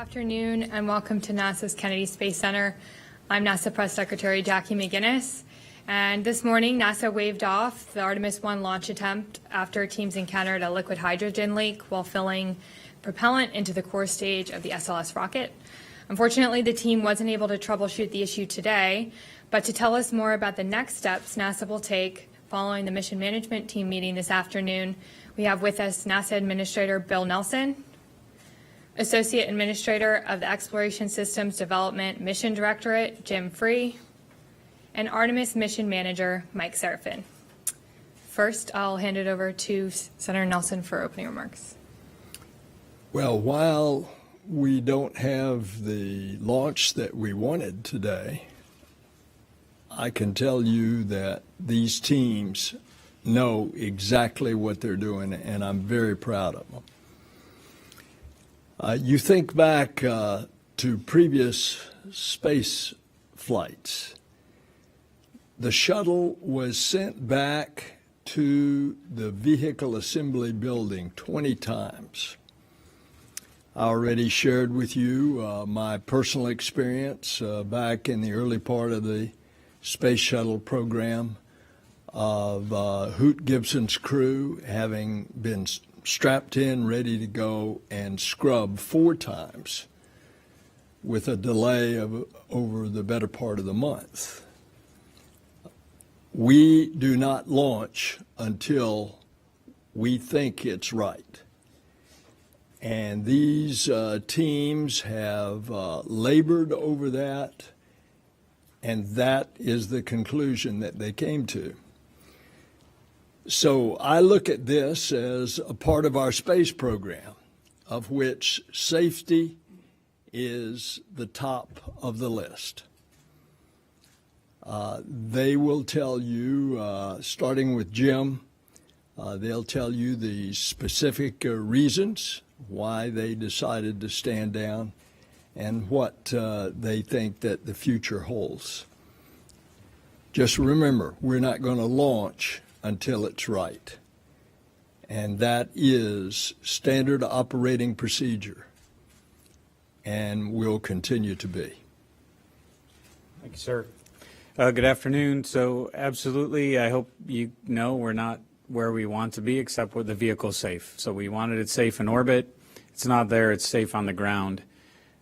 afternoon and welcome to NASA's Kennedy Space Center. I'm NASA Press Secretary Jackie McGinnis, and this morning NASA waved off the Artemis I launch attempt after teams encountered a liquid hydrogen leak while filling propellant into the core stage of the SLS rocket. Unfortunately, the team wasn't able to troubleshoot the issue today, but to tell us more about the next steps NASA will take following the mission management team meeting this afternoon, we have with us NASA Administrator Bill Nelson, Associate Administrator of the Exploration Systems Development Mission Directorate, Jim Free, and Artemis Mission Manager, Mike Sarafin. First, I'll hand it over to Senator Nelson for opening remarks. Well, while we don't have the launch that we wanted today, I can tell you that these teams know exactly what they're doing, and I'm very proud of them. You think back to previous space flights. The shuttle was sent back to the vehicle assembly building 20 times. I already shared with you my personal experience back in the early part of the Space Shuttle program of Hoot Gibson's crew having been strapped in, ready to go, and scrubbed 4 times with a delay of over the better part of the month. We do not launch until we think it's right. And these teams have labored over that, and that is the conclusion that they came to. So I look at this as a part of our space program, of which safety is the top of the list. They will tell you, starting with Jim, they'll tell you the specific reasons why they decided to stand down and what they think that the future holds. Just remember, we're not going to launch until it's right. And that is standard operating procedure and will continue to be. Thank you, sir. Good afternoon. So absolutely, I hope you know we're not where we want to be except with the vehicle safe. So we wanted it safe in orbit. It's not there, it's safe on the ground.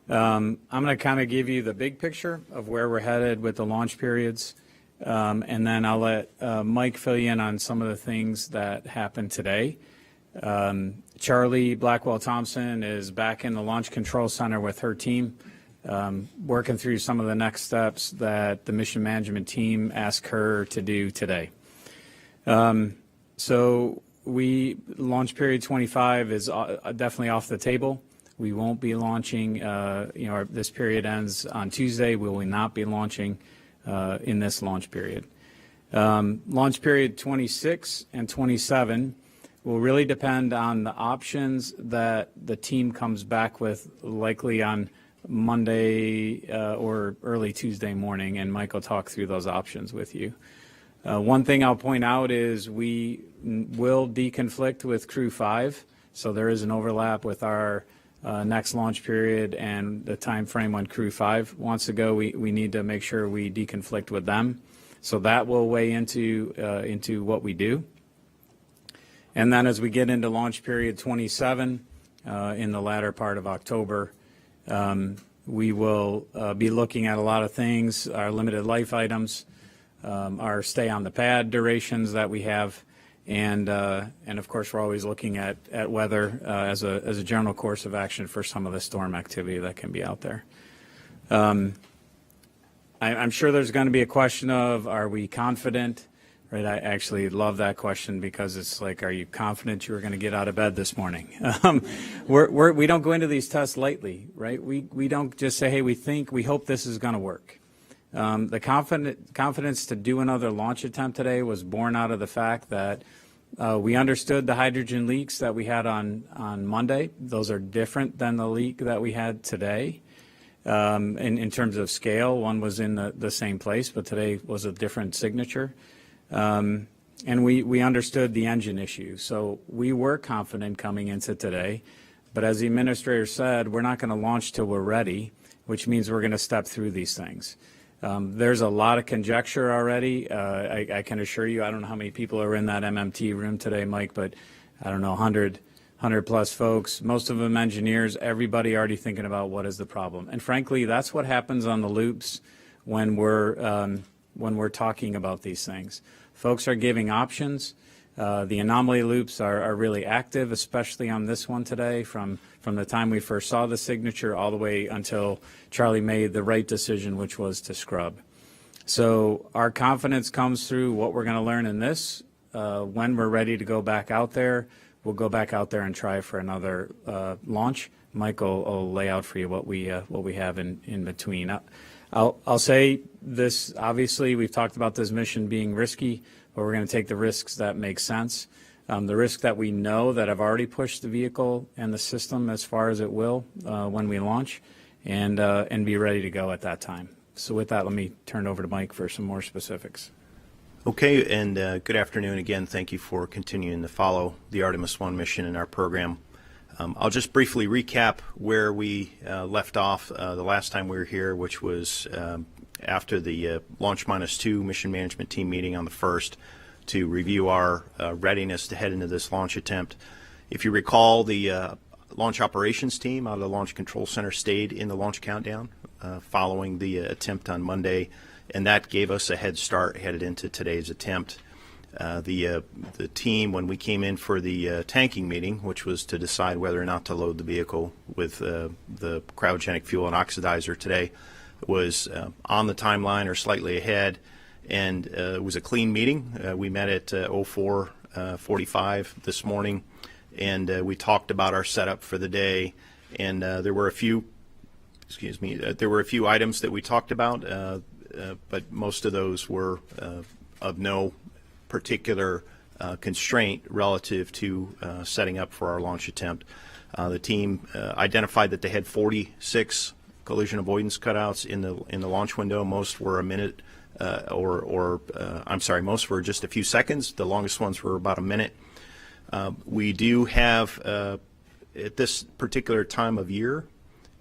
I'm going to kind of give you the big picture of where we're headed with the launch periods. And then I'll let Mike fill you in on some of the things that happened today. Charlie Blackwell-Thompson is back in the Launch Control Center with her team, working through some of the next steps that the mission management team asked her to do today. So launch period 25 is definitely off the table. We won't be launching, this period ends on Tuesday. We will not be launching in this launch period. Launch period 26 and 27 will really depend on the options that the team comes back with, likely on Monday or early Tuesday morning, and Mike will talk through those options with you. One thing I'll point out is we will deconflict with Crew 5, so there is an overlap with our next launch period and the time frame when Crew 5 wants to go. We need to make sure we deconflict with them. So that will weigh into what we do. And then as we get into launch period 27 in the latter part of October, we will be looking at a lot of things, our limited life items, our stay on the pad durations that we have, and of course we're always looking at weather as a general course of action for some of the storm activity that can be out there. I'm sure there's going to be a question of, are we confident? Right, I actually love that question because it's like, are you confident you were going to get out of bed this morning? We don't go into these tests lightly, right? We don't just say, hey, we hope this is going to work. The confidence to do another launch attempt today was born out of the fact that we understood the hydrogen leaks that we had on Monday. Those are different than the leak that we had today. In terms of scale, one was in the same place, but today was a different signature. And we understood the engine issue. So we were confident coming into today But as the administrator said, we're not going to launch till we're ready, which means we're going to step through these things. There's a lot of conjecture already. I can assure you, I don't know how many people are in that MMT room today, Mike, but I don't know, 100 plus folks, most of them engineers, everybody already thinking about what is the problem. And frankly, that's what happens on the loops when we're talking about these things. Folks are giving options. The anomaly loops are really active, especially on this one today, from the time we first saw the signature all the way until Charlie made the right decision, which was to scrub. So our confidence comes through what we're going to learn in this. When we're ready to go back out there, we'll go back out there and try for another launch. Mike will lay out for you what we have in between. I'll say this, obviously, we've talked about this mission being risky, but we're going to take the risks that make sense. The risk that we know that have already pushed the vehicle and the system as far as it will when we launch, and be ready to go at that time. So with that, let me turn it over to Mike for some more specifics. Okay, and good afternoon again. Thank you for continuing to follow the Artemis I mission in our program. I'll just briefly recap where we left off the last time we were here, which was after the Launch -2 mission management team meeting on the 1st to review our readiness to head into this launch attempt. If you recall, the launch operations team out of the Launch Control Center stayed in the launch countdown following the attempt on Monday, and that gave us a head start headed into today's attempt. The team, when we came in for the tanking meeting, which was to decide whether or not to load the vehicle with the cryogenic fuel and oxidizer today, was on the timeline or slightly ahead, and it was a clean meeting. We met at 04:45 this morning, and we talked about our setup for the day, and there were a few items that we talked about, but most of those were of no particular constraint relative to setting up for our launch attempt. The team identified that they had 46 collision avoidance cutouts in the launch window. Most were a minute, most were just a few seconds. The longest ones were about a minute. We do have, at this particular time of year,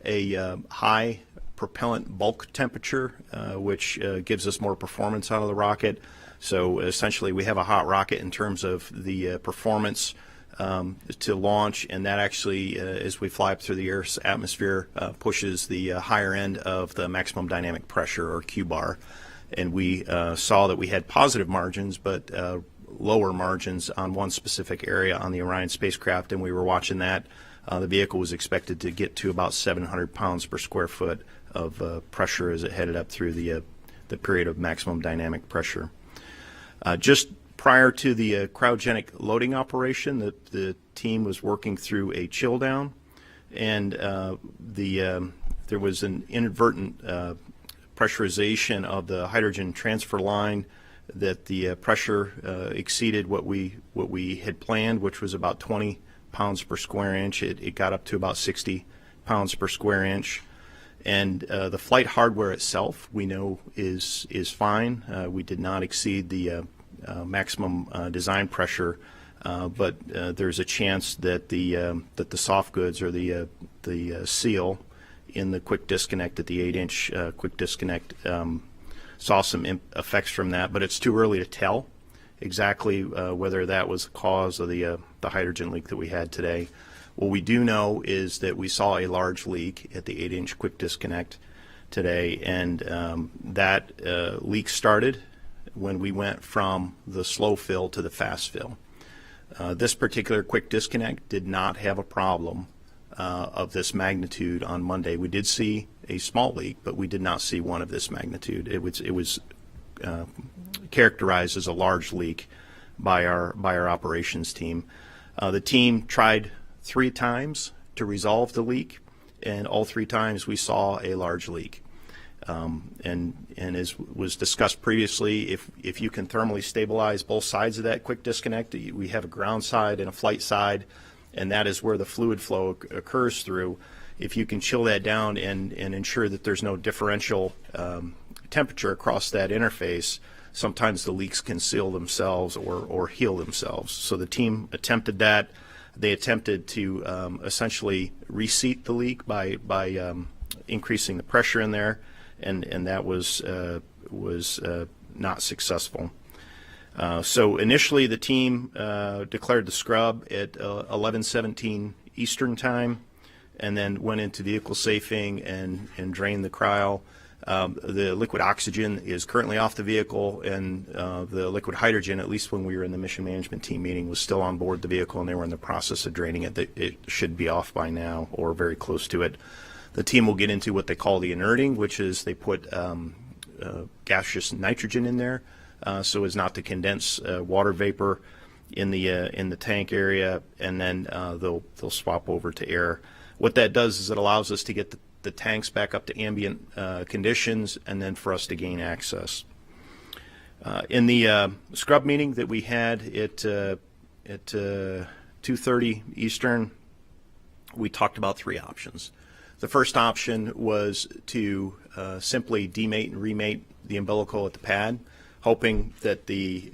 a high propellant bulk temperature, which gives us more performance out of the rocket. So essentially, we have a hot rocket in terms of the performance to launch, and that actually, as we fly up through the Earth's atmosphere, pushes the higher end of the maximum dynamic pressure, or Q bar. And we saw that we had positive margins, but lower margins on one specific area on the Orion spacecraft, and we were watching that. The vehicle was expected to get to about 700 pounds per square foot of pressure as it headed up through the period of maximum dynamic pressure. Just prior to the cryogenic loading operation, the team was working through a chill down, and there was an inadvertent pressurization of the hydrogen transfer line, that the pressure exceeded what we had planned, which was about 20 pounds per square inch. It got up to about 60 pounds per square inch. And the flight hardware itself, we know, is fine. We did not exceed the maximum design pressure, but there's a chance that the soft goods, or the seal in the quick disconnect at the 8-inch quick disconnect, saw some effects from that. But it's too early to tell exactly whether that was the cause of the hydrogen leak that we had today. What we do know is that we saw a large leak at the 8-inch quick disconnect today, and that leak started when we went from the slow fill to the fast fill. This particular quick disconnect did not have a problem of this magnitude on Monday. We did see a small leak, but we did not see one of this magnitude. It was characterized as a large leak by our operations team. The team tried 3 times to resolve the leak, and all 3 times we saw a large leak. And as was discussed previously, if you can thermally stabilize both sides of that quick disconnect, we have a ground side and a flight side, and that is where the fluid flow occurs through. If you can chill that down and ensure that there's no differential temperature across that interface, sometimes the leaks can seal themselves or heal themselves. So the team attempted that. They attempted to essentially reseat the leak by increasing the pressure in there, and that was not successful. So initially, the team declared the scrub at 11:17 Eastern time, and then went into vehicle safing and drained the cryo. The liquid oxygen is currently off the vehicle, and the liquid hydrogen, at least when we were in the mission management team meeting, was still on board the vehicle, and they were in the process of draining it. It should be off by now or very close to it. The team will get into what they call the inerting, which is they put gaseous nitrogen in there so as not to condense water vapor in the tank area, and then they'll swap over to air. What that does is it allows us to get the tanks back up to ambient conditions, and then for us to gain access. In the scrub meeting that we had at 2:30 Eastern, we talked about three options. The first option was to simply demate and remate the umbilical at the pad, hoping that the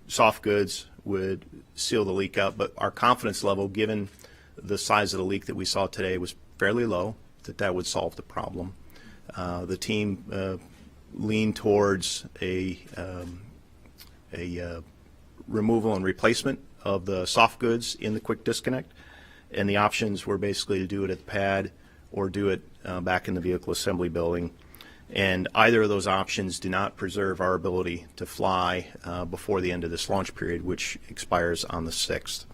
soft goods would seal the leak up, but our confidence level, given the size of the leak that we saw today, was fairly low that would solve the problem. The team leaned towards a removal and replacement of the soft goods in the quick disconnect, and the options were basically to do it at the pad or do it back in the vehicle assembly building. And either of those options do not preserve our ability to fly before the end of this launch period, which expires on the 6th.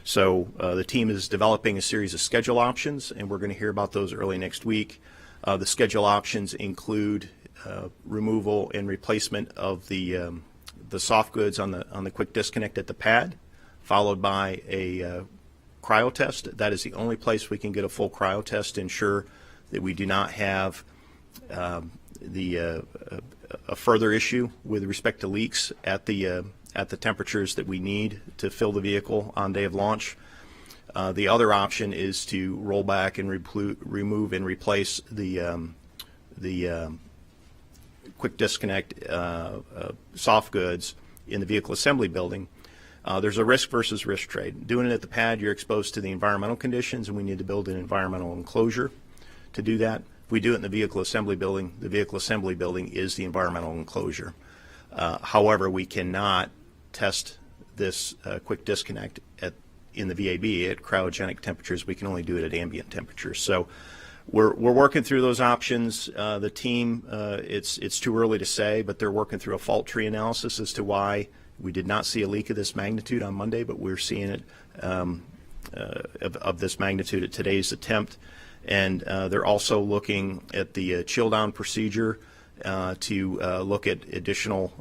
So the team is developing a series of schedule options, and we're going to hear about those early next week. The schedule options include removal and replacement of the soft goods on the quick disconnect at the pad, followed by a cryo test. That is the only place we can get a full cryo test to ensure that we do not have a further issue with respect to leaks at the temperatures that we need to fill the vehicle on day of launch. The other option is to roll back and remove and replace the quick disconnect soft goods in the vehicle assembly building. There's a risk versus risk trade. Doing it at the pad, you're exposed to the environmental conditions, and we need to build an environmental enclosure to do that. If we do it in the vehicle assembly building, the vehicle assembly building is the environmental enclosure. However, we cannot test this quick disconnect in the VAB at cryogenic temperatures. We can only do it at ambient temperatures. So we're working through those options. The team, it's too early to say, but they're working through a fault tree analysis as to why we did not see a leak of this magnitude on Monday, but we're seeing it of this magnitude at today's attempt. And they're also looking at the chill down procedure to look at additional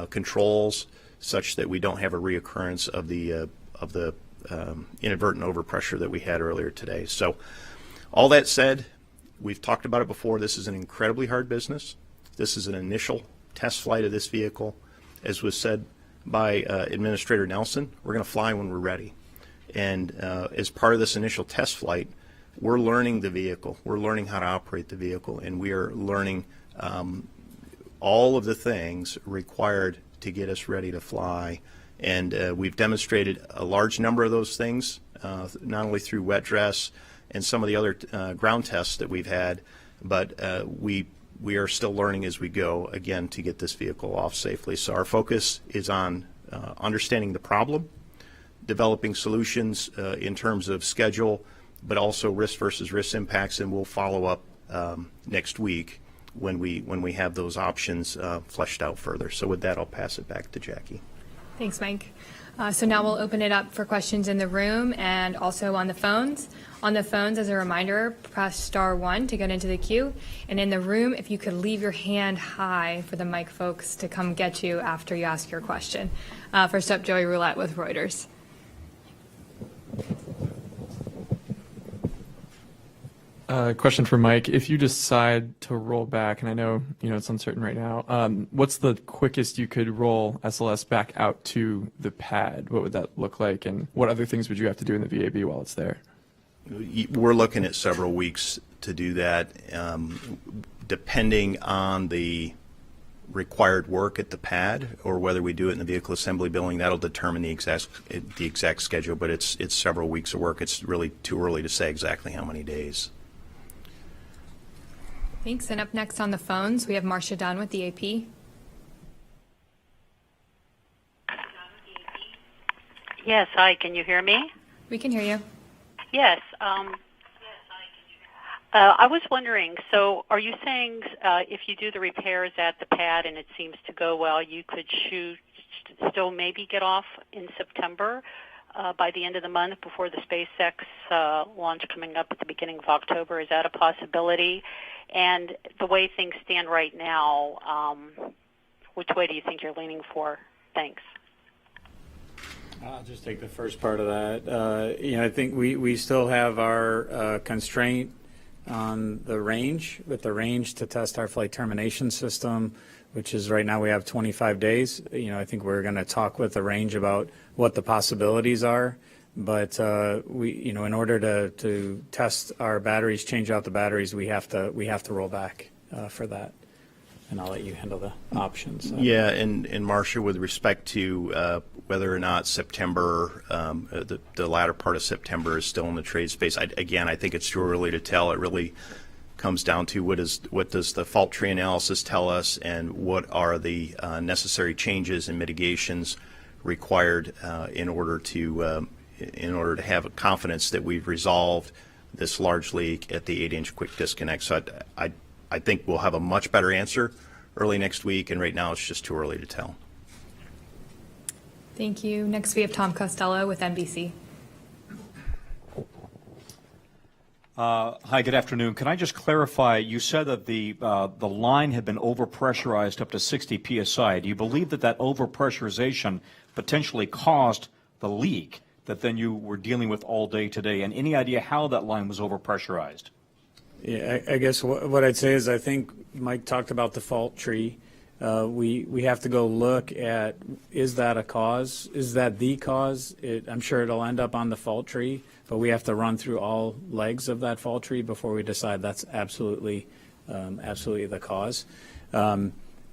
controls such that we don't have a reoccurrence of the inadvertent overpressure that we had earlier today. So all that said, we've talked about it before. This is an incredibly hard business. This is an initial test flight of this vehicle. As was said by Administrator Nelson, we're going to fly when we're ready. And as part of this initial test flight, we're learning the vehicle. We're learning how to operate the vehicle, and we are learning all of the things required to get us ready to fly. And we've demonstrated a large number of those things, not only through wet dress and some of the other ground tests that we've had, but we are still learning as we go, again, to get this vehicle off safely. So our focus is on understanding the problem, developing solutions in terms of schedule, but also risk versus risk impacts, and we'll follow up next week when we have those options fleshed out further. So with that, I'll pass it back to Jackie. Thanks, Mike. So now we'll open it up for questions in the room and also on the phones. On the phones, as a reminder, press *1 to get into the queue. And in the room, if you could leave your hand high for the mic folks to come get you after you ask your question. First up, Joey Roulette with Reuters. Question for Mike. If you decide to roll back, and I know it's uncertain right now, what's the quickest you could roll SLS back out to the pad? What would that look like, and what other things would you have to do in the VAB while it's there? We're looking at several weeks to do that, depending on the required work at the pad or whether we do it in the vehicle assembly building. That'll determine the exact schedule, but it's several weeks of work. It's really too early to say exactly how many days. Thanks. And up next on the phones, we have Marcia Dunn with the AP. Yes, hi, can you hear me? We can hear you. Yes. I was wondering, so are you saying if you do the repairs at the pad and it seems to go well, you could still maybe get off in September by the end of the month before the SpaceX launch coming up at the beginning of October? Is that a possibility? And the way things stand right now, which way do you think you're leaning for? Thanks. I'll just take the first part of that. I think we still have our constraint on the range, with the range to test our flight termination system, which is right now we have 25 days. I think we're going to talk with the range about what the possibilities are. But in order to test our batteries, change out the batteries, we have to roll back for that. And I'll let you handle the options. Yeah, and Marcia, with respect to whether or not September, the latter part of September is still in the trade space, I think it's too early to tell. It really comes down to what does the fault tree analysis tell us, and what are the necessary changes and mitigations required in order to have confidence that we've resolved this large leak at the 8-inch quick disconnect. So I think we'll have a much better answer early next week, and right now it's just too early to tell. Thank you. Next, we have Tom Costello with NBC. Hi, good afternoon. Can I just clarify, you said that the line had been overpressurized up to 60 psi. Do you believe that overpressurization potentially caused the leak that then you were dealing with all day today? And any idea how that line was overpressurized? Yeah, I guess what I'd say is I think Mike talked about the fault tree. We have to go look at, is that a cause? Is that the cause? I'm sure it'll end up on the fault tree, but we have to run through all legs of that fault tree before we decide that's absolutely the cause.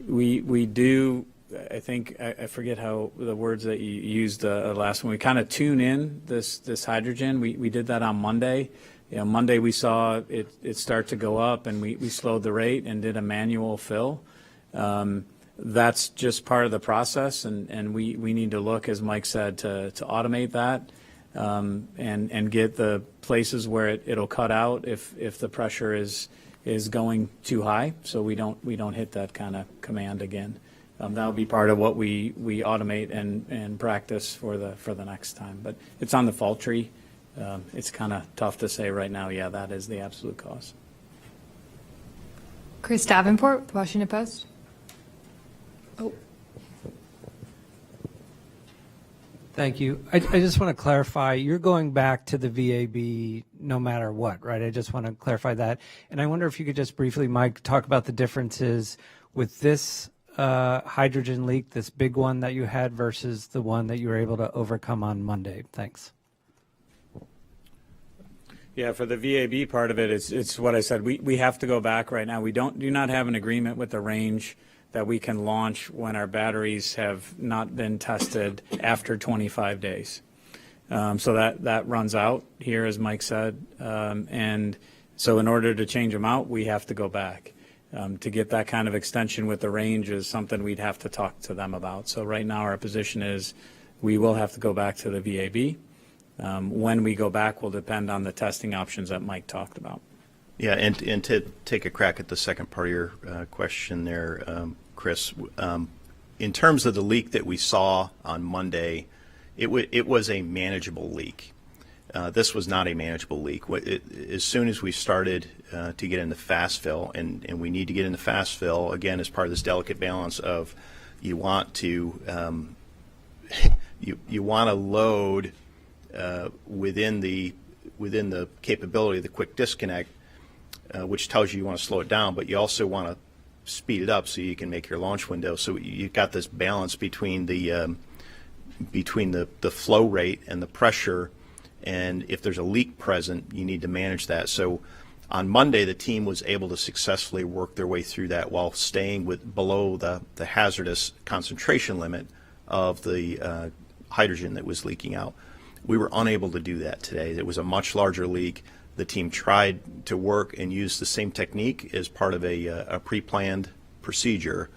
We do, I think, I forget how the words that you used last one. We kind of tune in this hydrogen. We did that on Monday. Monday we saw it start to go up, and we slowed the rate and did a manual fill. That's just part of the process, and we need to look, as Mike said, to automate that and get the places where it'll cut out if the pressure is going too high, so we don't hit that kind of command again. That'll be part of what we automate and practice for the next time. But it's on the fault tree. It's kind of tough to say right now, yeah, that is the absolute cause. Chris Davenport with Washington Post. Oh. Thank you. I just want to clarify, you're going back to the VAB no matter what, right? I just want to clarify that. And I wonder if you could just briefly, Mike, talk about the differences with this hydrogen leak, this big one that you had, versus the one that you were able to overcome on Monday. Thanks. Yeah, for the VAB part of it, it's what I said. We have to go back right now. We do not have an agreement with the range that we can launch when our batteries have not been tested after 25 days. So that runs out here, as Mike said. And so in order to change them out, we have to go back. To get that kind of extension with the range is something we'd have to talk to them about. So right now our position is we will have to go back to the VAB. When we go back will depend on the testing options that Mike talked about. Yeah, and to take a crack at the second part of your question there, Chris, in terms of the leak that we saw on Monday, it was a manageable leak. This was not a manageable leak. As soon as we started to get into fast fill, and we need to get into fast fill, again, as part of this delicate balance of you want to you want to load within the capability of the quick disconnect, which tells you want to slow it down, but you also want to speed it up so you can make your launch window. So you've got this balance between the flow rate and the pressure, and if there's a leak present, you need to manage that. So On Monday, the team was able to successfully work their way through that while staying below the hazardous concentration limit of the hydrogen that was leaking out. We were unable to do that today. It was a much larger leak. The team tried to work and use the same technique as part of a pre-planned procedure.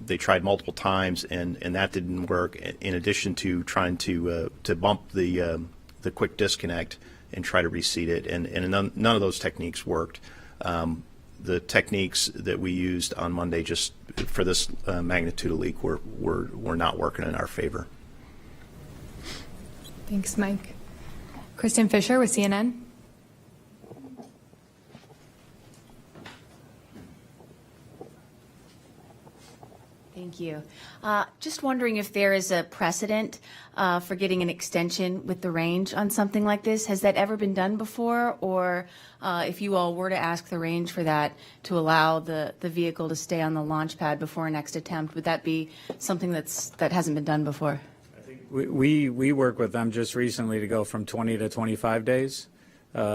They tried multiple times, and that didn't work. In addition to trying to bump the quick disconnect and try to reseat it, and none of those techniques worked. The techniques that we used on Monday just for this magnitude of leak were not working in our favor. Thanks, Mike. Kristen Fisher with CNN. Thank you. Just wondering if there is a precedent for getting an extension with the range on something like this. Has that ever been done before? Or if you all were to ask the range for that to allow the vehicle to stay on the launch pad before a next attempt, would that be something that hasn't been done before? We work with them just recently to go from 20 to 25 days,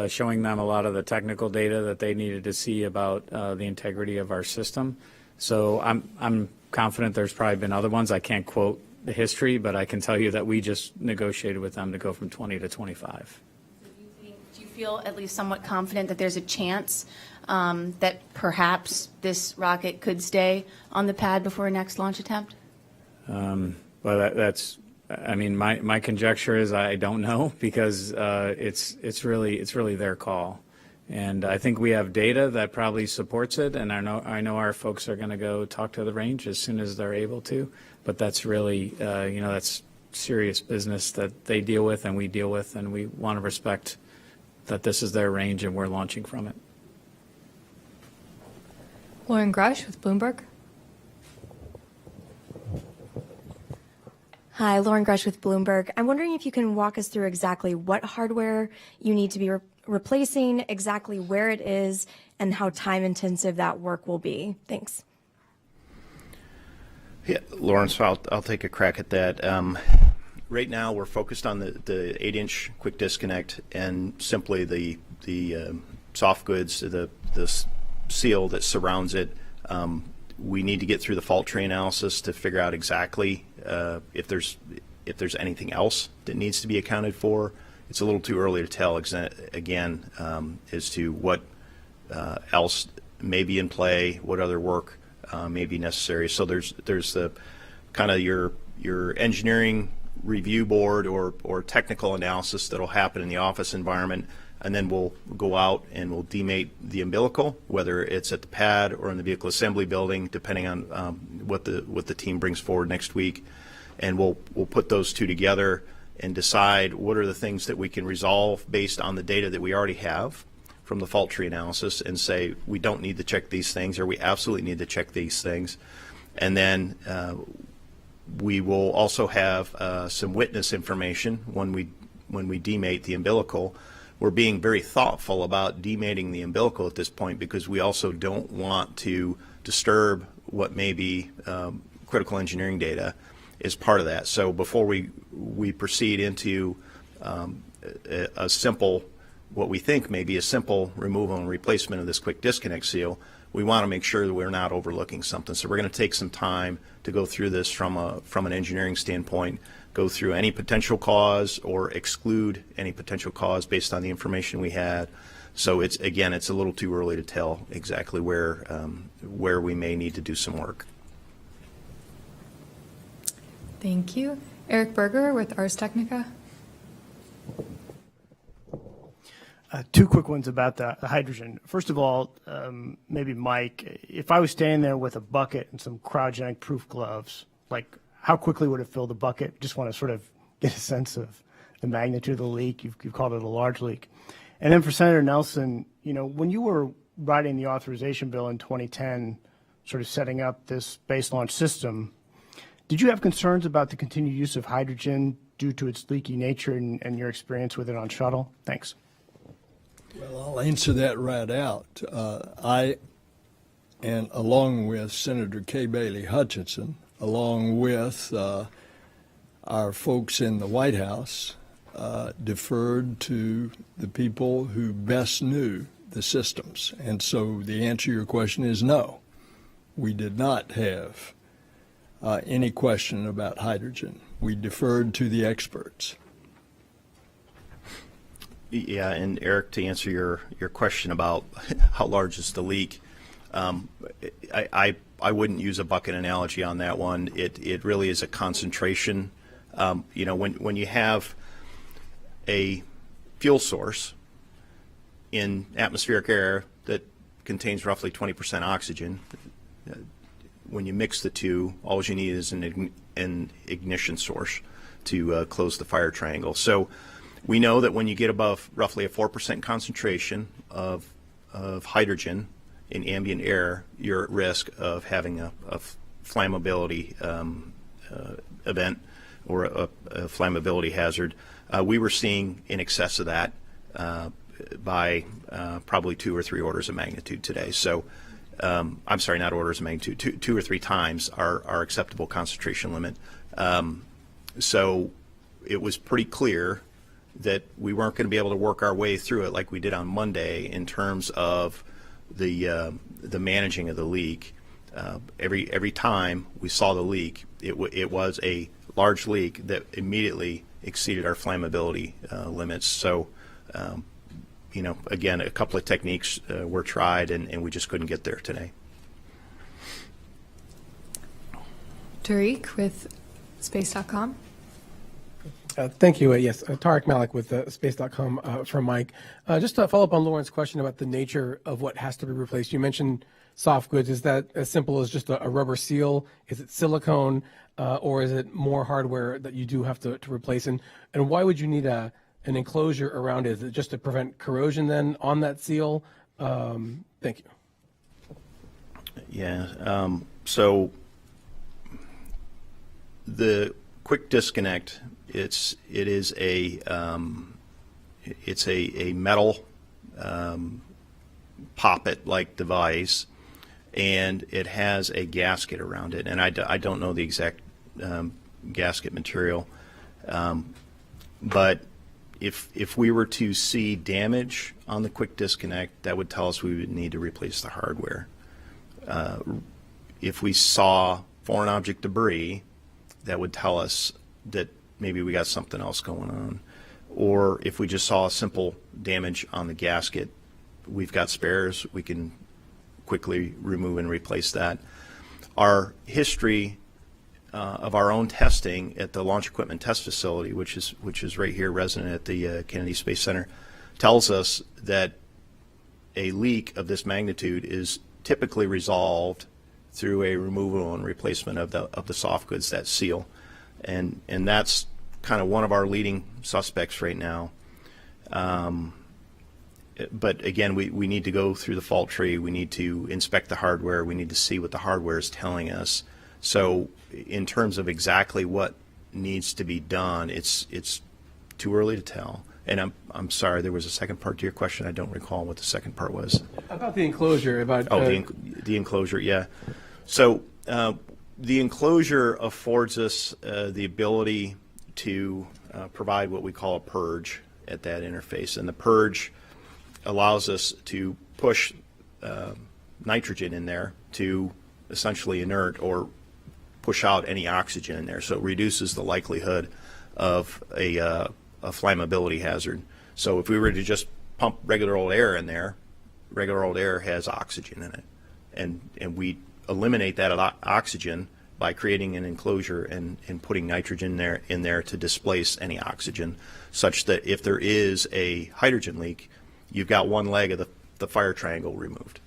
showing them a lot of the technical data that they needed to see about the integrity of our system. So I'm confident there's probably been other ones. I can't quote the history, but I can tell you that we just negotiated with them to go from 20 to 25. Do you feel at least somewhat confident that there's a chance that perhaps this rocket could stay on the pad before a next launch attempt? Well, that's. I mean, my conjecture is I don't know, because it's really their call. And I think we have data that probably supports it, and I know our folks are going to go talk to the range as soon as they're able to. But that's really, that's serious business that they deal with and we deal with, and we want to respect that this is their range and we're launching from it. Lauren Grush with Bloomberg. Hi, Lauren Grush with Bloomberg. I'm wondering if you can walk us through exactly what hardware you need to be replacing, exactly where it is, and how time-intensive that work will be. Thanks. Yeah, Lauren, so I'll take a crack at that. Right now, we're focused on the 8-inch quick disconnect and simply the soft goods, the seal that surrounds it. We need to get through the fault tree analysis to figure out exactly if there's anything else that needs to be accounted for. It's a little too early to tell again as to what else may be in play, what other work may be necessary. So there's the kind of your engineering review board or technical analysis that'll happen in the office environment, and then we'll go out and we'll demate the umbilical, whether it's at the pad or in the vehicle assembly building, depending on what the team brings forward next week, and we'll put those two together and decide what are the things that we can resolve based on the data that we already have from the fault tree analysis, and say we don't need to check these things, or we absolutely need to check these things. And then we will also have some witness information when we demate the umbilical. We're being very thoughtful about demating the umbilical at this point, because we also don't want to disturb what may be critical engineering data as part of that. So before we proceed into a simple, what we think may be a simple removal and replacement of this quick disconnect seal, we want to make sure that we're not overlooking something. So we're going to take some time to go through this from an engineering standpoint, go through any potential cause or exclude any potential cause based on the information we had. So it's a little too early to tell exactly where we may need to do some work. Thank you. Eric Berger with Ars Technica. Two quick ones about the hydrogen. First of all, maybe Mike, if I was standing there with a bucket and some cryogenic proof gloves, like how quickly would it fill the bucket? Just want to sort of get a sense of the magnitude of the leak. You've called it a large leak. And then for Senator Nelson, when you were writing the authorization bill in 2010, sort of setting up this space launch system, did you have concerns about the continued use of hydrogen due to its leaky nature and your experience with it on shuttle? Thanks. Well, I'll answer that right out. I, and along with Senator Kay Bailey Hutchinson, along with our folks in the White House, deferred to the people who best knew the systems. And so the answer to your question is no. We did not have any question about hydrogen. We deferred to the experts. Yeah, and Eric, to answer your question about how large is the leak, I wouldn't use a bucket analogy on that one. It really is a concentration. When you have a fuel source in atmospheric air that contains roughly 20% oxygen, when you mix the two, all you need is an ignition source to close the fire triangle. So we know that when you get above roughly a 4% concentration of hydrogen in ambient air, you're at risk of having a flammability event or a flammability hazard. We were seeing in excess of that by probably 2 or 3 orders of magnitude today. So I'm sorry, not orders of magnitude, two or three times our acceptable concentration limit. So it was pretty clear that we weren't going to be able to work our way through it like we did on Monday in terms of the managing of the leak. Every time we saw the leak, it was a large leak that immediately exceeded our flammability limits. So, again, a couple of techniques were tried, and we just couldn't get there today. Tariq with space.com. Thank you. Yes, Tarek Malik with Space.com from Mike. Just to follow up on Lauren's question about the nature of what has to be replaced. You mentioned soft goods. Is that as simple as just a rubber seal? Is it silicone? Or is it more hardware that you do have to replace? And why would you need an enclosure around it? Is it just to prevent corrosion then on that seal? Thank you. Yeah. So the quick disconnect, it's a metal poppet-like device, and it has a gasket around it. And I don't know the exact gasket material, but if we were to see damage on the quick disconnect, that would tell us we would need to replace the hardware. If we saw foreign object debris, that would tell us that maybe we got something else going on. Or if we just saw a simple damage on the gasket, we've got spares. We can quickly remove and replace that. Our history of our own testing at the Launch Equipment Test Facility, which is right here resident at the Kennedy Space Center, tells us that a leak of this magnitude is typically resolved through a removal and replacement of the soft goods, that seal. And that's kind of one of our leading suspects right now. But again, we need to go through the fault tree. We need to inspect the hardware. We need to see what the hardware is telling us. So in terms of exactly what needs to be done, it's too early to tell. And I'm sorry, there was a second part to your question. I don't recall what the second part was. About the enclosure. The enclosure, yeah. So the enclosure affords us the ability to provide what we call a purge at that interface. And the purge allows us to push nitrogen in there to essentially inert or push out any oxygen in there. So it reduces the likelihood of a flammability hazard. So if we were to just pump regular old air in there, regular old air has oxygen in it. And we eliminate that oxygen by creating an enclosure and putting nitrogen in there to displace any oxygen, such that if there is a hydrogen leak, you've got one leg of the fire triangle removed.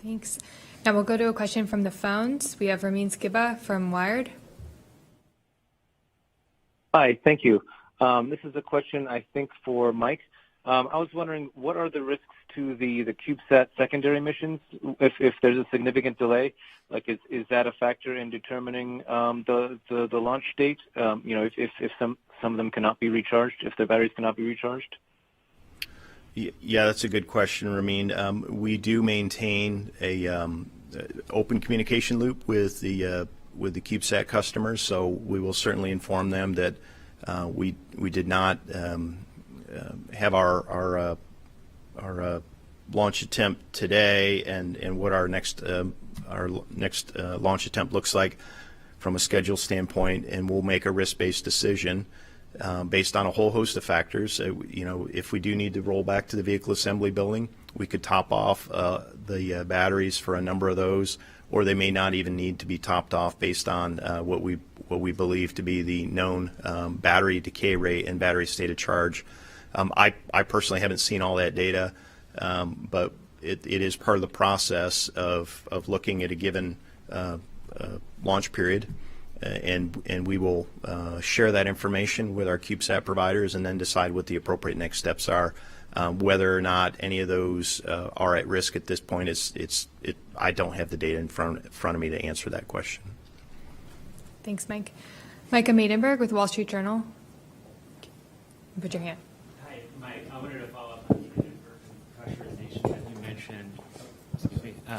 Thanks. Now we'll go to a question from the phones. We have Ramin Skiba from Wired. Hi, thank you. This is a question, I think, for Mike. I was wondering, what are the risks to the CubeSat secondary missions if there's a significant delay? Like, is that a factor in determining the launch date? If some of them cannot be recharged, if the batteries cannot be recharged? Yeah, that's a good question, Ramin. We do maintain a open communication loop with the CubeSat customers, so we will certainly inform them that we did not have our launch attempt today and what our next launch attempt looks like from a schedule standpoint, and we'll make a risk-based decision based on a whole host of factors. If we do need to roll back to the vehicle assembly building, we could top off the batteries for a number of those, or they may not even need to be topped off based on what we believe to be the known battery decay rate and battery state of charge. I personally haven't seen all that data, but it is part of the process of looking at a given launch period, and we will share that information with our CubeSat providers and then decide what the appropriate next steps are. Whether or not any of those are at risk at this point, I don't have the data in front of me to answer that question. Thanks, Mike. Micah Maidenberg with Wall Street Journal. Put your hand. Hi, Mike. I wanted to follow up on the inadvertent pressurization that you mentioned.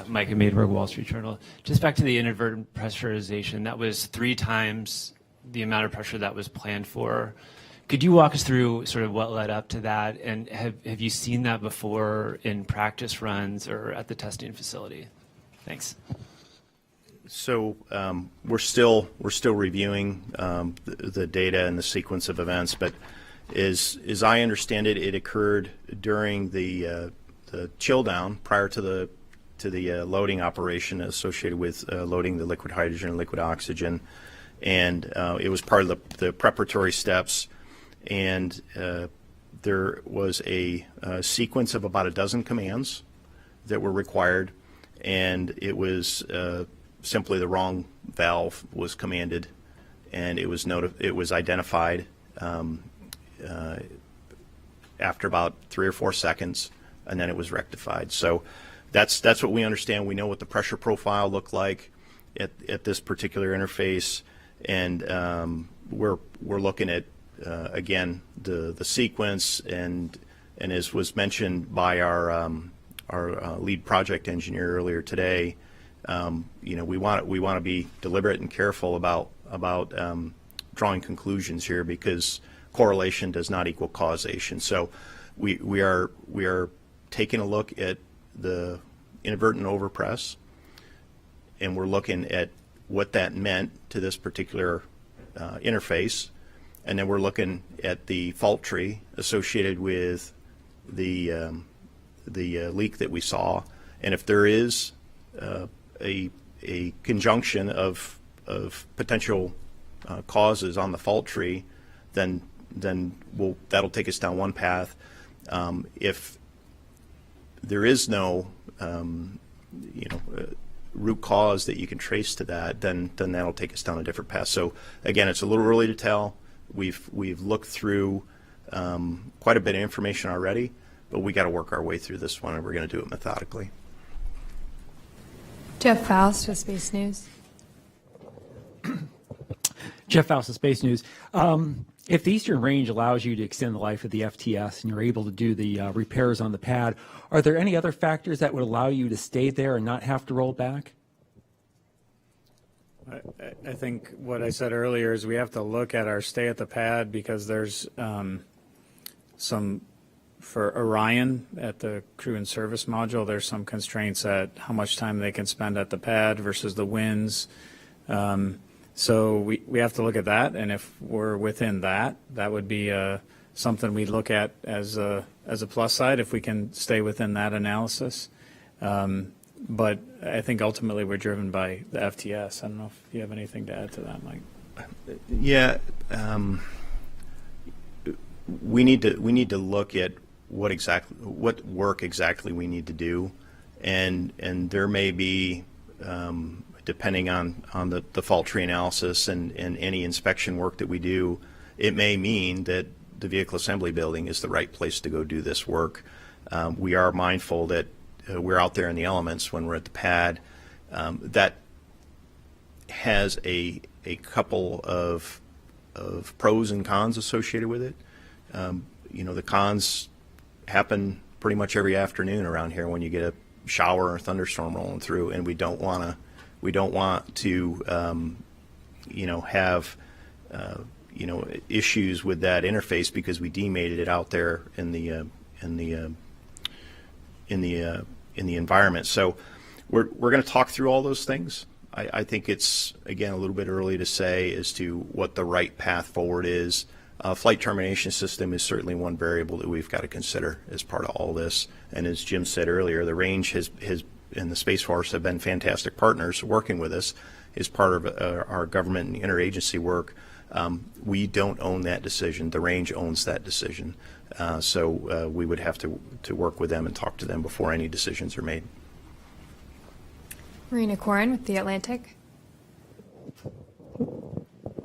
Micah Maidenberg, Wall Street Journal. Just back to the inadvertent pressurization, that was 3 times the amount of pressure that was planned for. Could you walk us through sort of what led up to that, and have you seen that before in practice runs or at the testing facility? Thanks. So we're still reviewing the data and the sequence of events, but as I understand it, it occurred during the chill down prior to the loading operation associated with loading the liquid hydrogen and liquid oxygen, and it was part of the preparatory steps. And there was a sequence of about a dozen commands that were required, and it was simply the wrong valve was commanded, and it was identified after about 3 or 4 seconds, and then it was rectified. So that's what we understand. We know what the pressure profile looked like at this particular interface, and we're looking at again the sequence, and as was mentioned by our lead project engineer earlier today, we want to be deliberate and careful about drawing conclusions here, because correlation does not equal causation. So we are taking a look at the inadvertent overpress, and we're looking at what that meant to this particular interface. And then we're looking at the fault tree associated with the leak that we saw, and if there is a conjunction of potential causes on the fault tree, then that'll take us down one path. If there is no root cause that you can trace to that, then that'll take us down a different path. So again, it's a little early to tell. We've looked through quite a bit of information already, but we got to work our way through this one, and we're going to do it methodically. Jeff Faust with Space News. Jeff Faust of Space News. If the Eastern Range allows you to extend the life of the FTS and you're able to do the repairs on the pad, are there any other factors that would allow you to stay there and not have to roll back? I think what I said earlier is we have to look at our stay at the pad, because there's some, for Orion at the crew and service module, there's some constraints at how much time they can spend at the pad versus the winds. So we have to look at that, and if we're within that would be something we'd look at as a plus side if we can stay within that analysis. But I think ultimately we're driven by the FTS. I don't know if you have anything to add to that, Mike. Yeah, we need to look at what work exactly we need to do, and there may be, depending on the fault tree analysis and any inspection work that we do, it may mean that the vehicle assembly building is the right place to go do this work. We are mindful that we're out there in the elements when we're at the pad. That has a couple of pros and cons associated with it. The cons happen pretty much every afternoon around here when you get a shower or thunderstorm rolling through, and we don't want to have issues with that interface because we demoted it out there in the environment. So we're going to talk through all those things. I think it's, again, a little bit early to say as to what the right path forward is. Flight termination system is certainly one variable that we've got to consider as part of all this. And as Jim said earlier, the range has and the Space Force have been fantastic partners working with us as part of our government and interagency work. We don't own that decision. The range owns that decision. So we would have to work with them and talk to them before any decisions are made. Marina Corin with The Atlantic.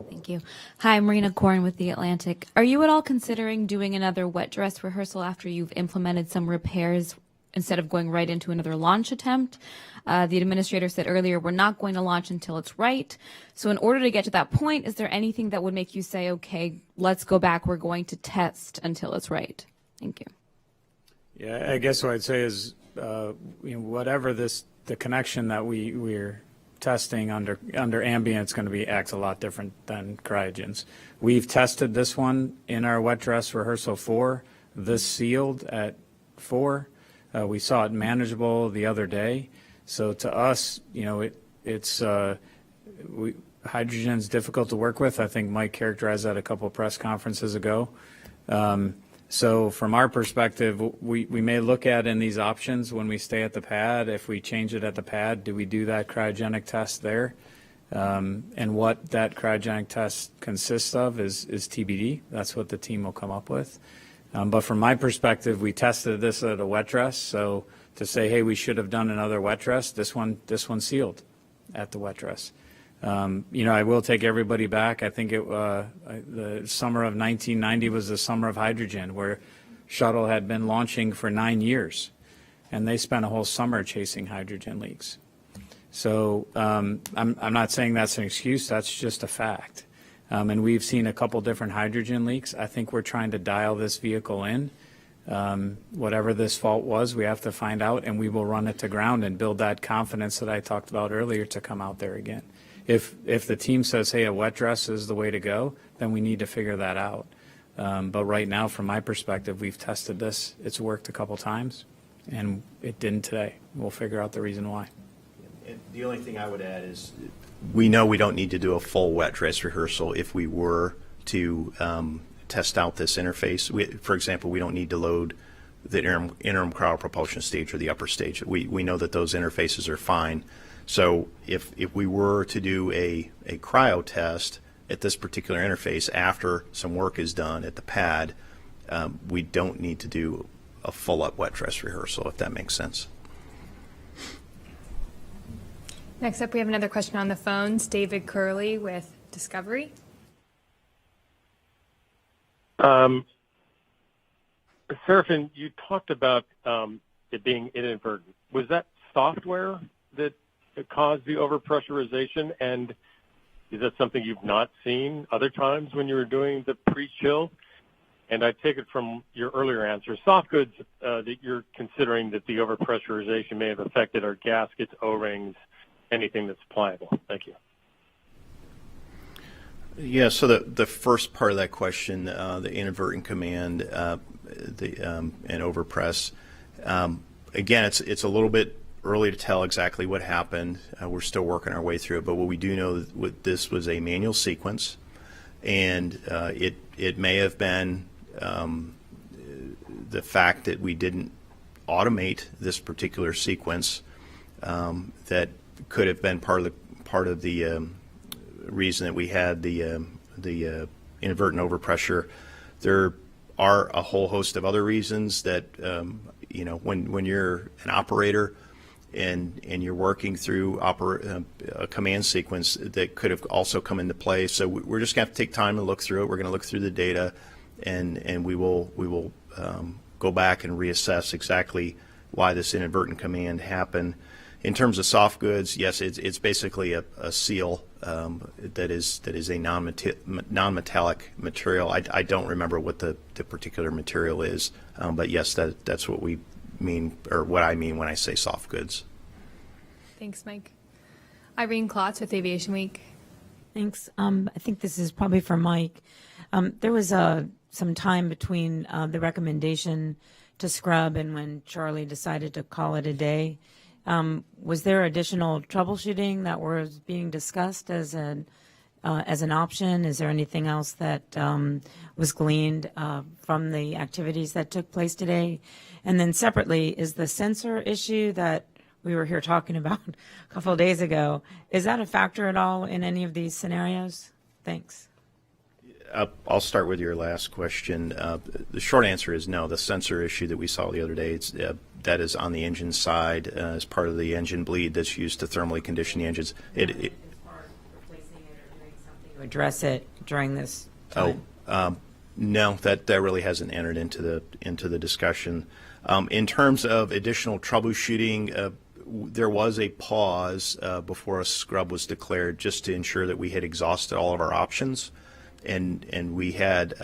Thank you. Hi, Marina Corin with The Atlantic. Are you at all considering doing another wet dress rehearsal after you've implemented some repairs instead of going right into another launch attempt? The administrator said earlier, we're not going to launch until it's right. So in order to get to that point, is there anything that would make you say, okay, let's go back, we're going to test until it's right? Thank you. Yeah, I guess what I'd say is, whatever the connection that we're testing under ambient is going to act a lot different than cryogens. We've tested this one in our wet dress rehearsal 4, this sealed at 4. We saw it manageable the other day. So to us, hydrogen's difficult to work with. I think Mike characterized that a couple of press conferences ago. So from our perspective, we may look at in these options when we stay at the pad, if we change it at the pad, do we do that cryogenic test there? And what that cryogenic test consists of is TBD. That's what the team will come up with. But from my perspective, we tested this at a wet dress. So to say, hey, we should have done another wet dress, this one sealed at the wet dress. I will take everybody back. I think the summer of 1990 was the summer of hydrogen, where shuttle had been launching for 9 years, and they spent a whole summer chasing hydrogen leaks. So I'm not saying that's an excuse. That's just a fact. And we've seen a couple different hydrogen leaks. I think we're trying to dial this vehicle in. Whatever this fault was, we have to find out, and we will run it to ground and build that confidence that I talked about earlier to come out there again. If the team says, hey, a wet dress is the way to go, then we need to figure that out. But right now, from my perspective, we've tested this. It's worked a couple times, and it didn't today. We'll figure out the reason why. And the only thing I would add is we know we don't need to do a full wet dress rehearsal if we were to test out this interface. For example, we don't need to load the interim cryo propulsion stage or the upper stage. We know that those interfaces are fine. So if we were to do a cryo test at this particular interface after some work is done at the pad, we don't need to do a full-up wet dress rehearsal, if that makes sense. Next up, we have another question on the phones. David Curley with Discovery. Sarafin, you talked about it being inadvertent. Was that software that caused the overpressurization, and is that something you've not seen other times when you were doing the pre-chill? And I take it from your earlier answer, soft goods, that you're considering that the overpressurization may have affected our gaskets, O-rings, anything that's pliable. Thank you. Yeah, so the first part of that question, the inadvertent command and overpress, again, it's a little bit early to tell exactly what happened. We're still working our way through it, but what we do know that this was a manual sequence, and it may have been the fact that we didn't automate this particular sequence that could have been part of the reason that we had the inadvertent overpressure. There are a whole host of other reasons that when you're an operator and you're working through a command sequence that could have also come into play. So we're just going to have to take time to look through it. We're going to look through the data, and we will go back and reassess exactly why this inadvertent command happened. In terms of soft goods, yes, it's basically a seal that is a non-metallic material. I don't remember what the particular material is, but yes, that's what we mean, or what I mean when I say soft goods. Thanks, Mike. Irene Klotz with Aviation Week. Thanks. I think this is probably for Mike. There was some time between the recommendation to scrub and when Charlie decided to call it a day. Was there additional troubleshooting that was being discussed as an option? Is there anything else that was gleaned from the activities that took place today? And then separately, is the sensor issue that we were here talking about a couple of days ago, is that a factor at all in any of these scenarios? Thanks. I'll start with your last question. The short answer is no. The sensor issue that we saw the other day, that is on the engine side as part of the engine bleed that's used to thermally condition the engines. To address it during this time? No, that really hasn't entered into the discussion. In terms of additional troubleshooting, there was a pause before a scrub was declared just to ensure that we had exhausted all of our options, and we had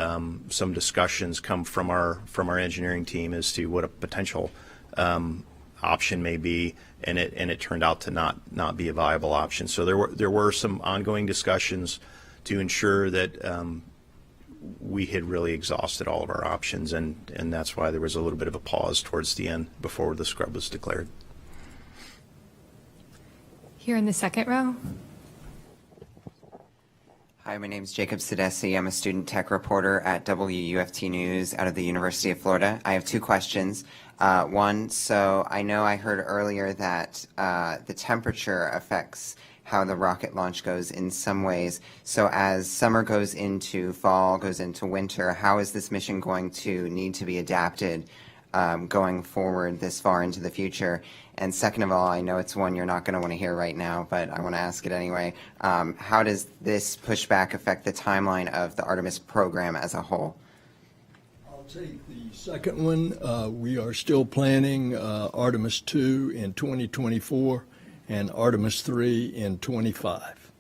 some discussions come from our engineering team as to what a potential option may be, and it turned out to not be a viable option. So there were some ongoing discussions to ensure that we had really exhausted all of our options, and that's why there was a little bit of a pause towards the end before the scrub was declared. Here in the second row. Hi, my name is Jacob Sidesi. I'm a student tech reporter at WUFT News out of the University of Florida. I have two questions. One, so I know I heard earlier that the temperature affects how the rocket launch goes in some ways. So as summer goes into fall, goes into winter, how is this mission going to need to be adapted going forward this far into the future? And second of all, I know it's one you're not going to want to hear right now, but I want to ask it anyway. How does this pushback affect the timeline of the Artemis program as a whole? I'll take the second one. We are still planning Artemis II in 2024 and Artemis III in 25.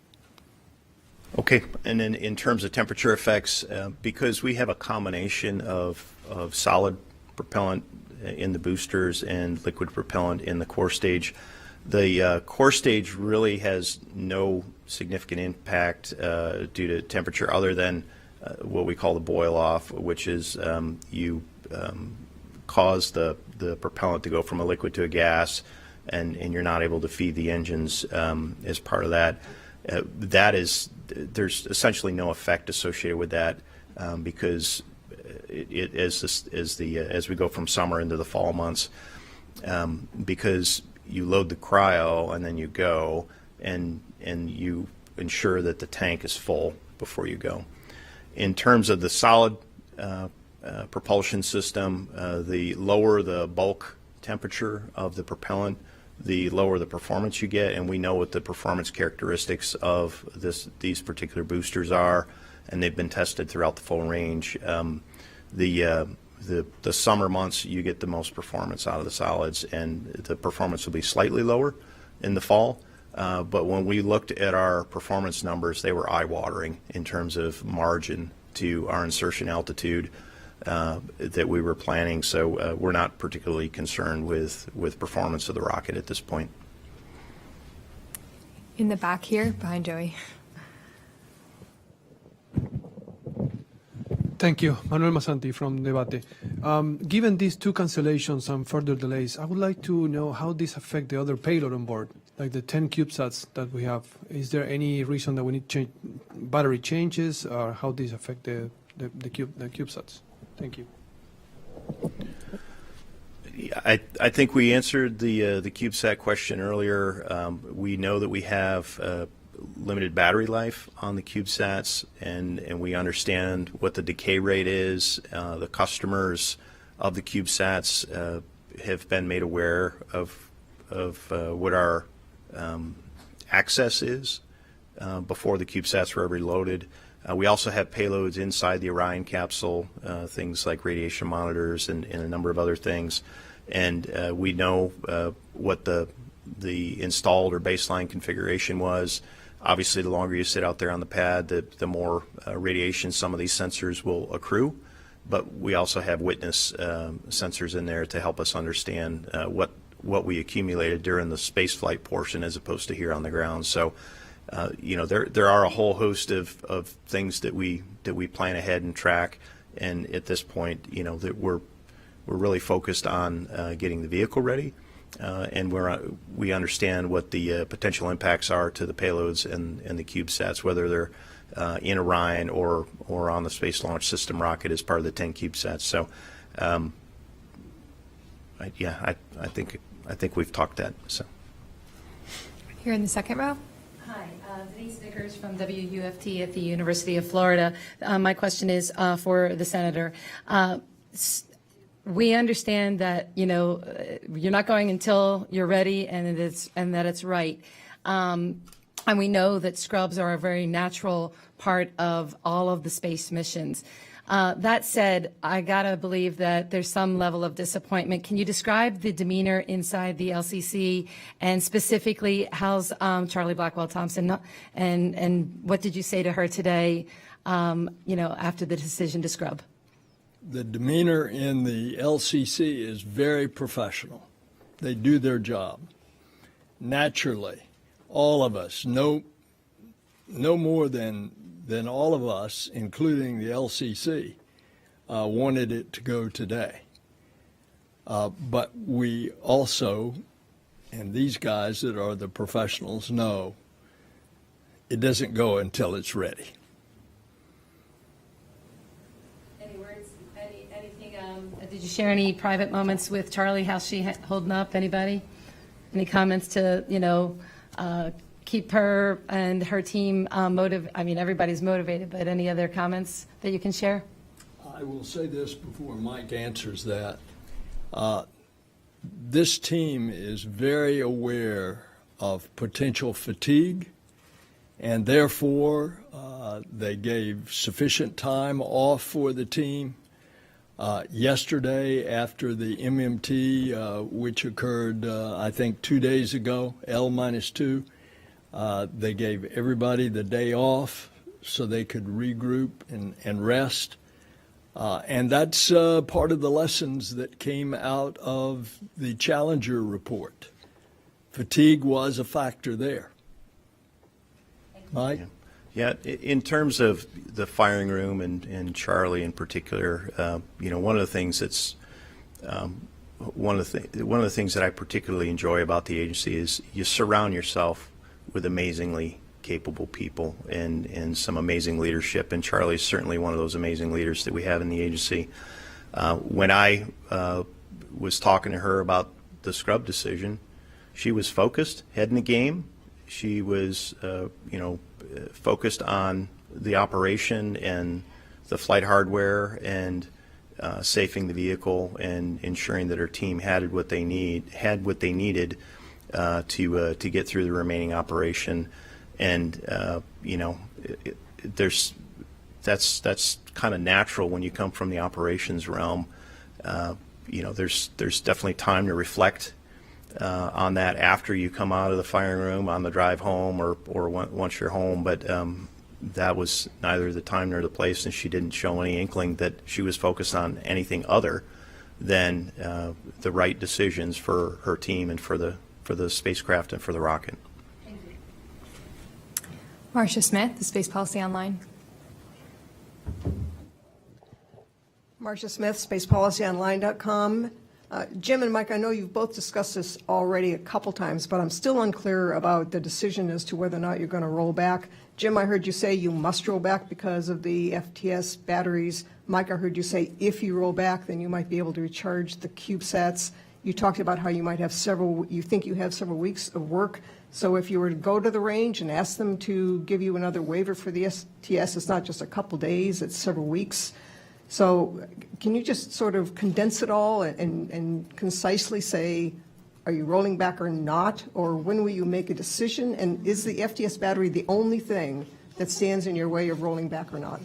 Okay, and then in terms of temperature effects, because we have a combination of solid propellant in the boosters and liquid propellant in the core stage, the core stage really has no significant impact due to temperature other than what we call the boil off, which is you cause the propellant to go from a liquid to a gas, and you're not able to feed the engines as part of that. There's essentially no effect associated with that because as we go from summer into the fall months, because you load the cryo and then you go and you ensure that the tank is full before you go. In terms of the solid propulsion system, the lower the bulk temperature of the propellant, the lower the performance you get, and we know what the performance characteristics of these particular boosters are, and they've been tested throughout the full range. The summer months you get the most performance out of the solids, and the performance will be slightly lower in the fall. But when we looked at our performance numbers, they were eye-watering in terms of margin to our insertion altitude that we were planning. So we're not particularly concerned with performance of the rocket at this point. In the back here, behind Joey. Thank you. Manuel Masanti from Debate. Given these two cancellations and further delays, I would like to know how this affect the other payload on board, like the 10 CubeSats that we have. Is there any reason that we need to change battery changes, or how this affect the CubeSats? Thank you. I think we answered the CubeSat question earlier. We know that we have limited battery life on the CubeSats, and we understand what the decay rate is. The customers of the CubeSats have been made aware of what our access is before the CubeSats were ever loaded. We also have payloads inside the Orion capsule, things like radiation monitors and a number of other things. And we know what the installed or baseline configuration was. Obviously, the longer you sit out there on the pad, the more radiation some of these sensors will accrue. But we also have witness sensors in there to help us understand what we accumulated during the space flight portion as opposed to here on the ground. So there are a whole host of things that we plan ahead and track, and at this point, that we're really focused on getting the vehicle ready, and we understand what the potential impacts are to the payloads and the CubeSats, whether they're in Orion or on the Space Launch System rocket as part of the 10 CubeSats. So, I think we've talked that. So. Here in the second row. Hi, Denise Vickers from WUFT at the University of Florida. My question is for the senator. We understand that you're not going until you're ready and that it's right. And we know that scrubs are a very natural part of all of the space missions. That said, I gotta believe that there's some level of disappointment. Can you describe the demeanor inside the LCC, and specifically how's Charlie Blackwell Thompson, and what did you say to her today, after the decision to scrub? The demeanor in the LCC is very professional. They do their job. Naturally, all of us, no more than all of us, including the LCC, wanted it to go today. But we also, and these guys that are the professionals know, it doesn't go until it's ready. Any words, anything, did you share any private moments with Charlie? How's she holding up? Anybody? Any comments to, keep her and her team motivated? I mean, everybody's motivated, but any other comments that you can share? I will say this before Mike answers that. This team is very aware of potential fatigue, and therefore they gave sufficient time off for the team. Yesterday, after the MMT, which occurred, I think, 2 days ago, L-2, they gave everybody the day off so they could regroup and rest. And that's part of the lessons that came out of the Challenger report. Fatigue was a factor there. Mike? Yeah, in terms of the firing room and Charlie in particular, one of the things that's one of the things that I particularly enjoy about the agency is you surround yourself with amazingly capable people and some amazing leadership, and Charlie's certainly one of those amazing leaders that we have in the agency. When I was talking to her about the scrub decision, she was focused, head in the game. She was, focused on the operation and the flight hardware and safing the vehicle and ensuring that her team had what they needed to get through the remaining operation. And that's kind of natural when you come from the operations realm. There's definitely time to reflect on that after you come out of the firing room, on the drive home, or once you're home. But that was neither the time nor the place, and she didn't show any inkling that she was focused on anything other than the right decisions for her team and for the spacecraft and for the rocket. Marcia Smith, the Space Policy Online. Marcia Smith, spacepolicyonline.com. Jim and Mike, I know you've both discussed this already a couple times, but I'm still unclear about the decision as to whether or not you're going to roll back. Jim, I heard you say you must roll back because of the FTS batteries. Mike, I heard you say if you roll back, then you might be able to recharge the CubeSats. You talked about how you might have you think you have several weeks of work. So if you were to go to the range and ask them to give you another waiver for the STS, it's not just a couple days, it's several weeks. So can you just sort of condense it all and concisely say, are you rolling back or not? Or when will you make a decision? And is the FTS battery the only thing that stands in your way of rolling back or not?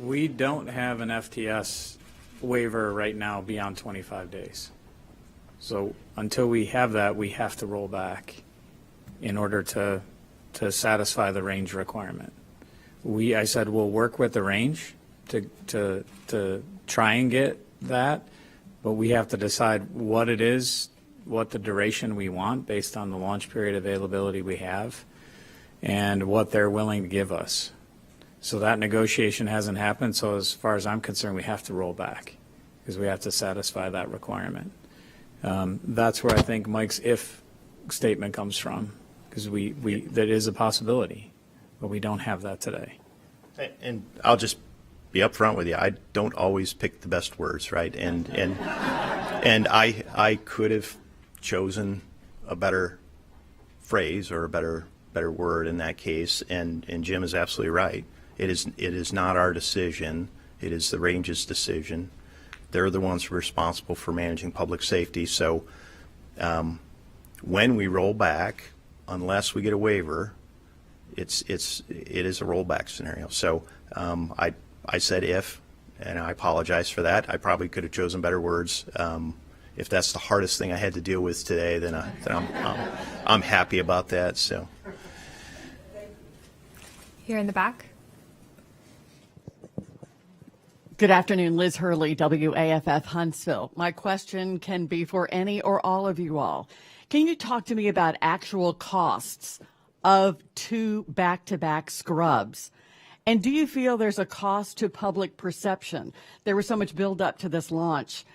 We don't have an FTS waiver right now beyond 25 days. So until we have that, we have to roll back in order to satisfy the range requirement. I said we'll work with the range to try and get that, but we have to decide what it is, what the duration we want based on the launch period availability we have. and what they're willing to give us. So that negotiation hasn't happened. So as far as I'm concerned, we have to roll back because we have to satisfy that requirement. That's where I think Mike's if statement comes from, because that is a possibility, but we don't have that today. And I'll just be upfront with you. I don't always pick the best words, right? And I could have chosen a better phrase or a better word in that case. And Jim is absolutely right. It is not our decision. It is the range's decision. They're the ones responsible for managing public safety. So when we roll back, unless we get a waiver, it is a rollback scenario. So I said if, and I apologize for that. I probably could have chosen better words. If that's the hardest thing I had to deal with today, then I'm happy about that. So Here in the back. Good afternoon, Liz Hurley, WAFF Huntsville. My question can be for any or all of you all. Can you talk to me about actual costs of 2 back-to-back scrubs? And do you feel there's a cost to public perception? There was so much build-up to this launch.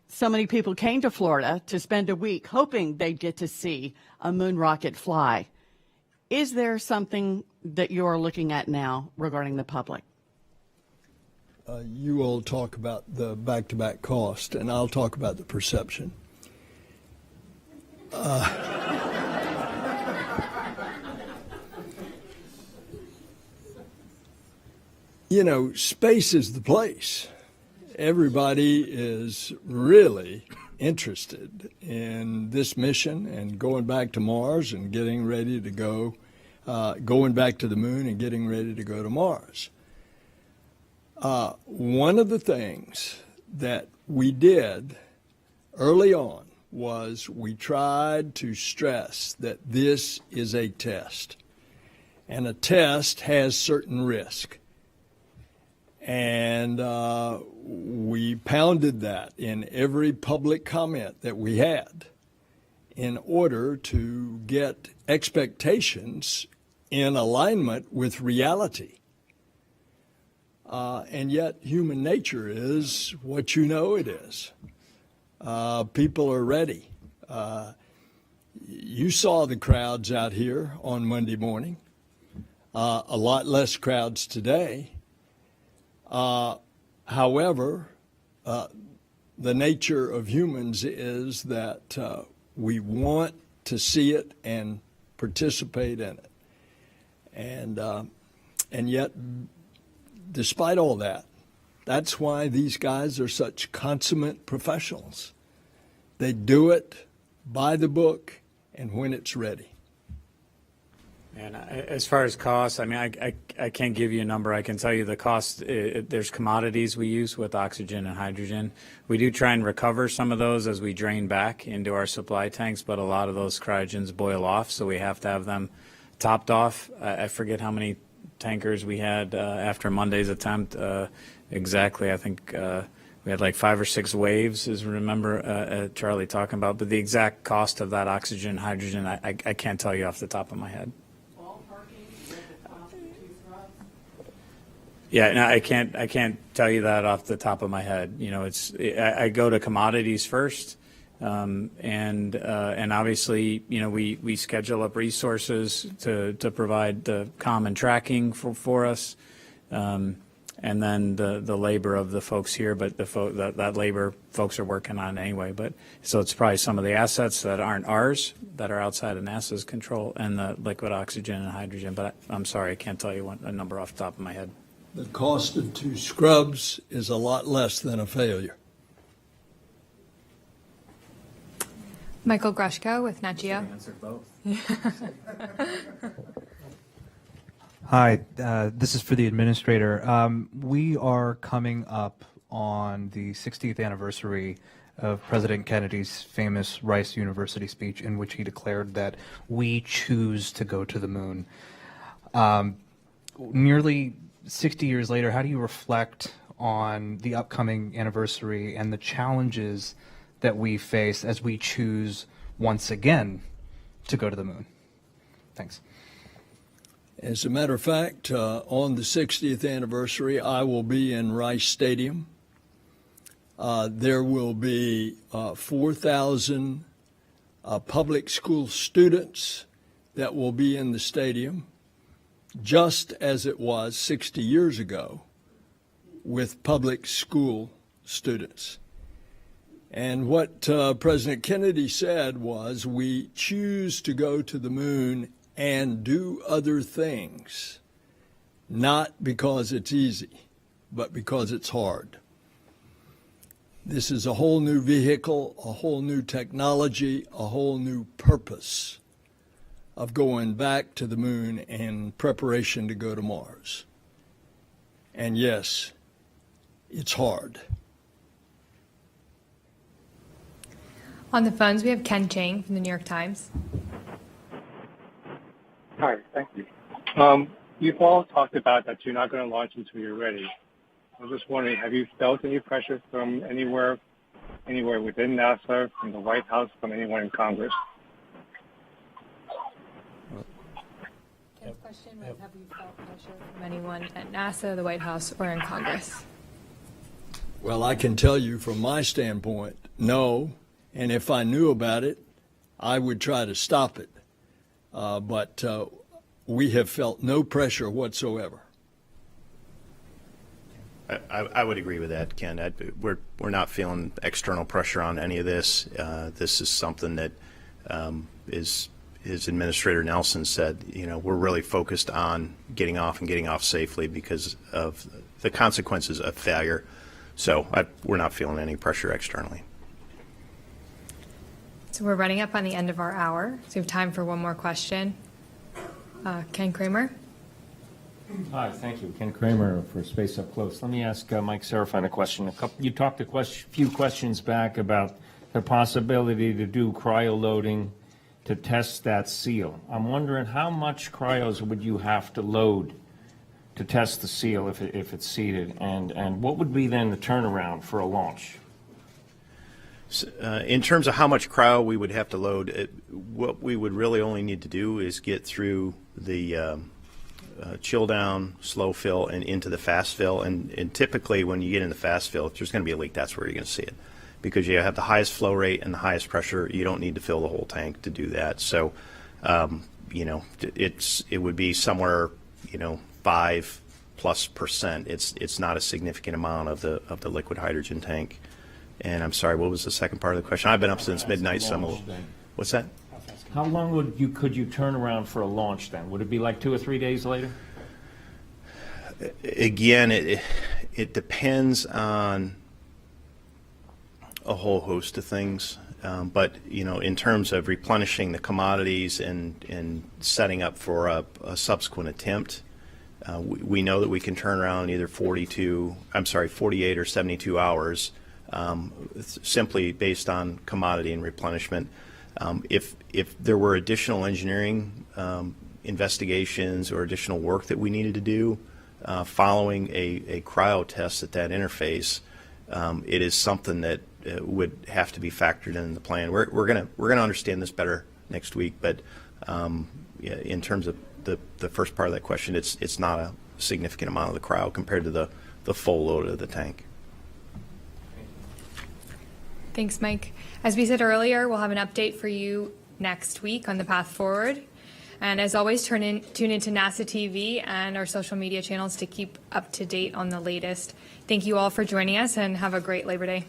So many people came to Florida to spend a week hoping they'd get to see a moon rocket fly. Is there something that you're looking at now regarding the public? You all talk about the back-to-back cost, and I'll talk about the perception. You know, space is the place. Everybody is really interested in this mission and going back to Mars and getting ready to go, going back to the moon and getting ready to go to Mars. One of the things that we did early on was we tried to stress that this is a test, and a test has certain risk. And we pounded that in every public comment that we had in order to get expectations in alignment with reality. And yet human nature is what you know it is. People are ready. You saw the crowds out here on Monday morning. A lot less crowds today. However, the nature of humans is that we want to see it and participate in it. And yet, despite all that, that's why these guys are such consummate professionals. They do it by the book and when it's ready. And as far as costs, I mean, I can't give you a number. I can tell you the cost. There's commodities we use with oxygen and hydrogen. We do try and recover some of those as we drain back into our supply tanks, but a lot of those cryogens boil off, so we have to have them topped off. I forget how many tankers we had after Monday's attempt. Exactly, I think we had like 5 or 6 waves, as remember Charlie talking about. But the exact cost of that oxygen, hydrogen, I can't tell you off the top of my head. Yeah, no, I can't tell you that off the top of my head. You know, I go to commodities first, and obviously, you know, we schedule up resources to provide the common tracking for us, and then the labor of the folks here. But that labor folks are working on anyway. But so it's probably some of the assets that aren't ours that are outside of NASA's control, and the liquid oxygen and hydrogen. But I'm sorry, I can't tell you a number off the top of my head. The cost of 2 scrubs is a lot less than a failure. Michael Grushko with Nat Geo. Answer both. Hi, this is for the administrator. We are coming up on the 60th anniversary of President Kennedy's famous Rice University speech in which he declared that we choose to go to the moon. Nearly 60 years later, how do you reflect on the upcoming anniversary and the challenges that we face as we choose once again to go to the moon? Thanks. As a matter of fact, on the 60th anniversary, I will be in Rice Stadium. There will be 4,000 public school students that will be in the stadium, just as it was 60 years ago with public school students. And what President Kennedy said was, we choose to go to the moon and do other things, not because it's easy, but because it's hard. This is a whole new vehicle, a whole new technology, a whole new purpose of going back to the moon in preparation to go to Mars. And yes, it's hard. On the phones, we have Ken Chang from the New York Times. Hi, thank you. You've all talked about that you're not going to launch until you're ready. I was just wondering, have you felt any pressure from anywhere within NASA, from the White House, from anyone in Congress? Ken's question was, have you felt pressure from anyone at NASA, the White House, or in Congress? Well, I can tell you from my standpoint, no. And if I knew about it, I would try to stop it. But we have felt no pressure whatsoever. I would agree with that, Ken. We're not feeling external pressure on any of this. This is something that is, as Administrator Nelson said, we're really focused on getting off and getting off safely because of the consequences of failure. So we're not feeling any pressure externally. So we're running up on the end of our hour, so we have time for one more question. Ken Kramer. Hi, thank you. Ken Kramer for Space Up Close. Let me ask Mike Sarafin a question. You talked a few questions back about the possibility to do cryo loading to test that seal. I'm wondering how much cryos would you have to load to test the seal if it's seated, and what would be then the turnaround for a launch? In terms of how much cryo we would have to load, what we would really only need to do is get through the chill down, slow fill, and into the fast fill. And typically when you get into fast fill, if there's going to be a leak, that's where you're going to see it. Because you have the highest flow rate and the highest pressure, you don't need to fill the whole tank to do that. So, it would be somewhere, 5+%. It's not a significant amount of the liquid hydrogen tank. And I'm sorry, what was the second part of the question? I've been up since midnight. What's that? How long could you turn around for a launch then? Would it be like 2 or 3 days later? Again, it depends on a whole host of things. But, in terms of replenishing the commodities and setting up for a subsequent attempt, we know that we can turn around either 48 or 72 hours. Simply based on commodity and replenishment. If there were additional engineering investigations or additional work that we needed to do following a cryo test at that interface, it is something that would have to be factored in the plan. We're gonna understand this better next week, but in terms of the first part of that question, it's not a significant amount of the cryo compared to the full load of the tank. Thanks, Mike. As we said earlier, we'll have an update for you next week on the path forward. And as always, tune into NASA TV and our social media channels to keep up to date on the latest. Thank you all for joining us, and have a great Labor Day.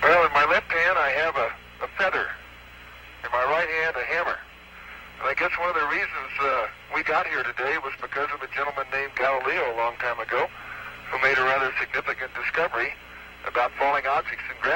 Well, in my left hand I have a feather. In my right hand a hammer. And I guess one of the reasons we got here today was because of a gentleman named Galileo a long time ago who made a rather significant discovery about falling objects in gravity.